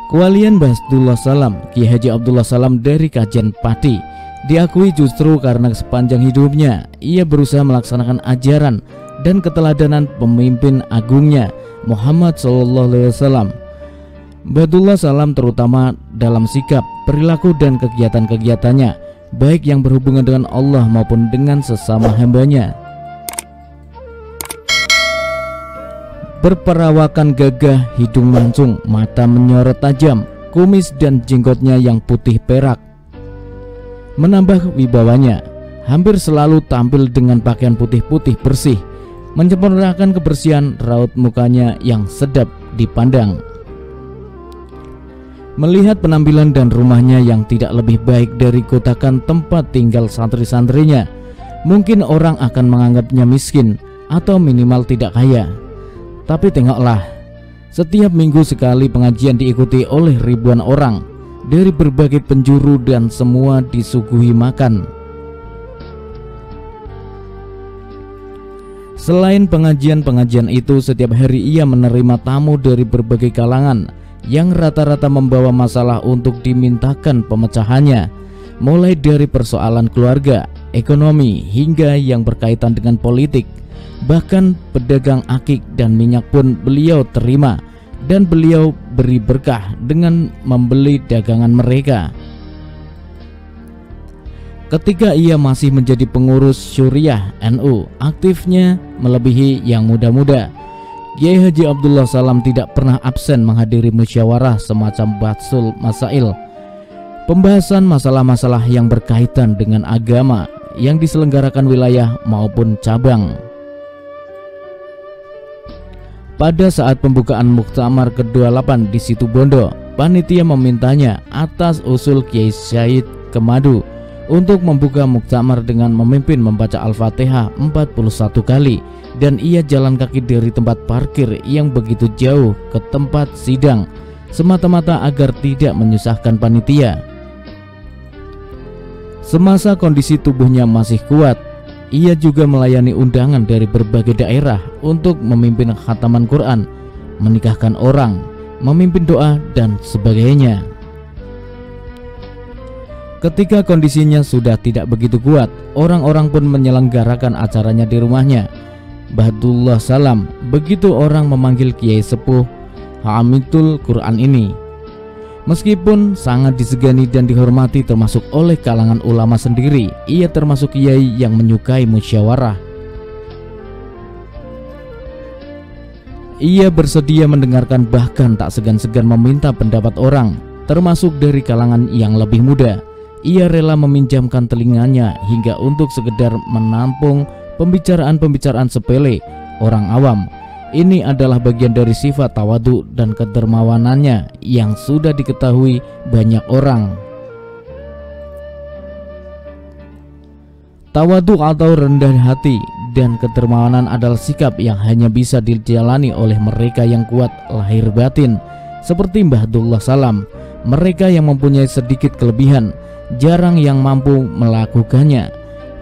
Kewalian Bahdullah Salam, Kiai Haji Abdullah Salam dari Kajen Pati, diakui justru karena sepanjang hidupnya ia berusaha melaksanakan ajaran dan keteladanan pemimpin agungnya Muhammad SAW. Bahdullah Salam terutama dalam sikap, perilaku dan kegiatan-kegiatannya, baik yang berhubungan dengan Allah maupun dengan sesama hambanya. Berperawakan gagah, hidung mancung, mata menyorot tajam, kumis dan jenggotnya yang putih perak menambah wibawanya. Hampir selalu tampil dengan pakaian putih-putih bersih, menyempurnakan kebersihan raut mukanya yang sedap dipandang. Melihat penampilan dan rumahnya yang tidak lebih baik dari kotakan tempat tinggal santri-santrinya, mungkin orang akan menganggapnya miskin atau minimal tidak kaya. Tapi tengoklah, setiap minggu sekali pengajian diikuti oleh ribuan orang dari berbagai penjuru dan semua disuguhi makan. Selain pengajian-pengajian itu, setiap hari ia menerima tamu dari berbagai kalangan yang rata-rata membawa masalah untuk dimintakan pemecahannya, mulai dari persoalan keluarga, ekonomi, hingga yang berkaitan dengan politik. Bahkan pedagang akik dan minyak pun beliau terima dan beliau beri berkah dengan membeli dagangan mereka. Ketika ia masih menjadi pengurus Syuriah NU, aktifnya melebihi yang muda-muda. Kiai Haji Abdullah Salam tidak pernah absen menghadiri musyawarah semacam Bahsul Masail, pembahasan masalah-masalah yang berkaitan dengan agama yang diselenggarakan wilayah maupun cabang. Pada saat pembukaan Muktamar ke-28 di Situbondo, panitia memintanya atas usul Kiai Syahid Kemadu untuk membuka muktamar dengan memimpin membaca Al-Fatihah 41 kali, dan ia jalan kaki dari tempat parkir yang begitu jauh ke tempat sidang semata-mata agar tidak menyusahkan panitia. Semasa kondisi tubuhnya masih kuat, ia juga melayani undangan dari berbagai daerah untuk memimpin khataman Quran, menikahkan orang, memimpin doa dan sebagainya. Ketika kondisinya sudah tidak begitu kuat, orang-orang pun menyelenggarakan acaranya di rumahnya. Bahdullah Salam, begitu orang memanggil Kiai Sepuh Hamidul Quran ini, meskipun sangat disegani dan dihormati termasuk oleh kalangan ulama sendiri, ia termasuk kiai yang menyukai musyawarah. Ia bersedia mendengarkan, bahkan tak segan-segan meminta pendapat orang, termasuk dari kalangan yang lebih muda. Ia rela meminjamkan telinganya hingga untuk sekedar menampung pembicaraan-pembicaraan sepele orang awam. Ini adalah bagian dari sifat tawadu dan kedermawanannya yang sudah diketahui banyak orang. Tawadu atau rendah hati dan kedermawanan adalah sikap yang hanya bisa dijalani oleh mereka yang kuat lahir batin, seperti Bahdullah Salam. Mereka yang mempunyai sedikit kelebihan, jarang yang mampu melakukannya.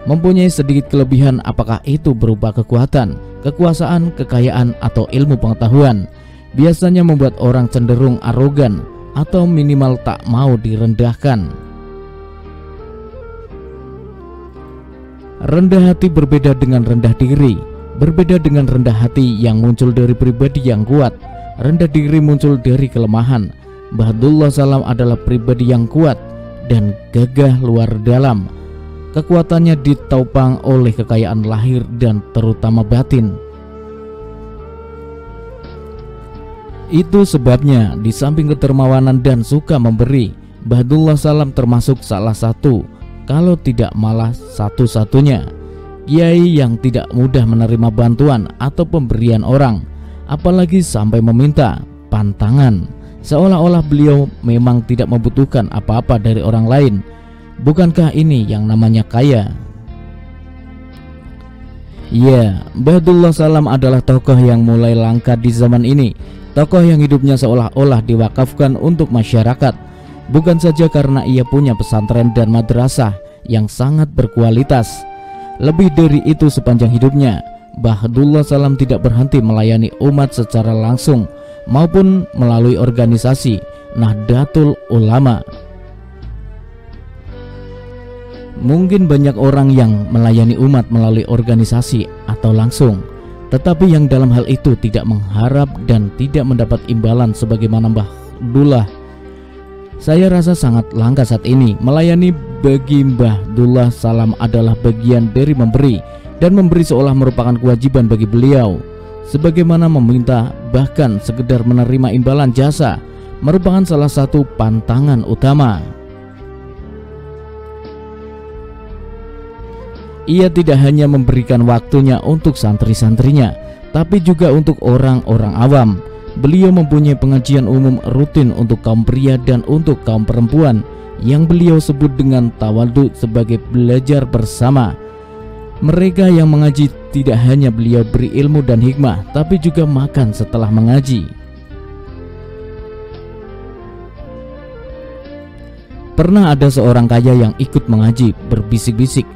Mempunyai sedikit kelebihan, apakah itu berupa kekuatan, kekuasaan, kekayaan, atau ilmu pengetahuan, biasanya membuat orang cenderung arogan atau minimal tak mau direndahkan. Rendah hati berbeda dengan rendah diri, berbeda dengan rendah hati yang muncul dari pribadi yang kuat. Rendah diri muncul dari kelemahan. Bahdullah Salam adalah pribadi yang kuat dan gagah luar dalam. Kekuatannya ditopang oleh kekayaan lahir dan terutama batin. Itu sebabnya di samping kedermawanan dan suka memberi, Bahdullah Salam termasuk salah satu, kalau tidak malah satu-satunya, kiai yang tidak mudah menerima bantuan atau pemberian orang, apalagi sampai meminta pantangan, seolah-olah beliau memang tidak membutuhkan apa-apa dari orang lain. Bukankah ini yang namanya kaya? Ya, Bahdullah Salam adalah tokoh yang mulai langka di zaman ini. Tokoh yang hidupnya seolah-olah diwakafkan untuk masyarakat. Bukan saja karena ia punya pesantren dan madrasah yang sangat berkualitas. Lebih dari itu, sepanjang hidupnya Bahdullah Salam tidak berhenti melayani umat secara langsung maupun melalui organisasi, Nahdlatul Ulama. Mungkin banyak orang yang melayani umat melalui organisasi atau langsung, tetapi yang dalam hal itu tidak mengharap dan tidak mendapat imbalan sebagaimana Mbah Dullah. Saya rasa sangat langka saat ini. Melayani bagi Mbah Dullah Salam adalah bagian dari memberi, dan memberi seolah merupakan kewajiban bagi beliau. Sebagaimana meminta, bahkan sekedar menerima imbalan jasa merupakan salah satu pantangan utama. Ia tidak hanya memberikan waktunya untuk santri-santrinya, tapi juga untuk orang-orang awam. Beliau mempunyai pengajian umum rutin untuk kaum pria dan untuk kaum perempuan, yang beliau sebut dengan tawadhu sebagai belajar bersama. Mereka yang mengaji tidak hanya beliau beri ilmu dan hikmah, tapi juga makan setelah mengaji. Pernah ada seorang kaya yang ikut mengaji, berbisik-bisik,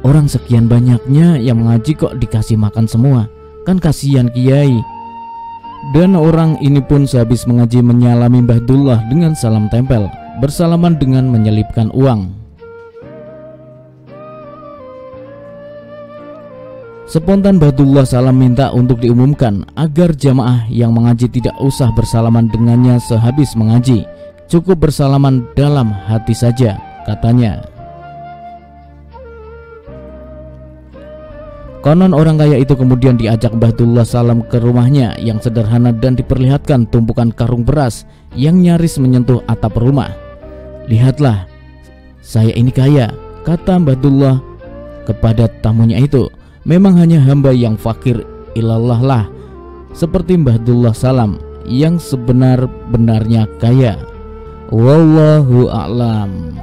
"Orang sekian banyaknya yang mengaji kok dikasih makan semua, kan kasihan kiai." Dan orang ini pun sehabis mengaji menyalami Mbah Dullah dengan salam tempel, bersalaman dengan menyelipkan uang. Spontan Mbah Dullah Salam minta untuk diumumkan agar jamaah yang mengaji tidak usah bersalaman dengannya sehabis mengaji, cukup bersalaman dalam hati saja, katanya. Konon orang kaya itu kemudian diajak Mbah Dullah Salam ke rumahnya yang sederhana dan diperlihatkan tumpukan karung beras yang nyaris menyentuh atap rumah. "Lihatlah, saya ini kaya," kata Mbah Dullah kepada tamunya itu. "Memang hanya hamba yang fakir ilallah lah, seperti Mbah Dullah Salam yang sebenar-benarnya kaya. Wallahu a'lam."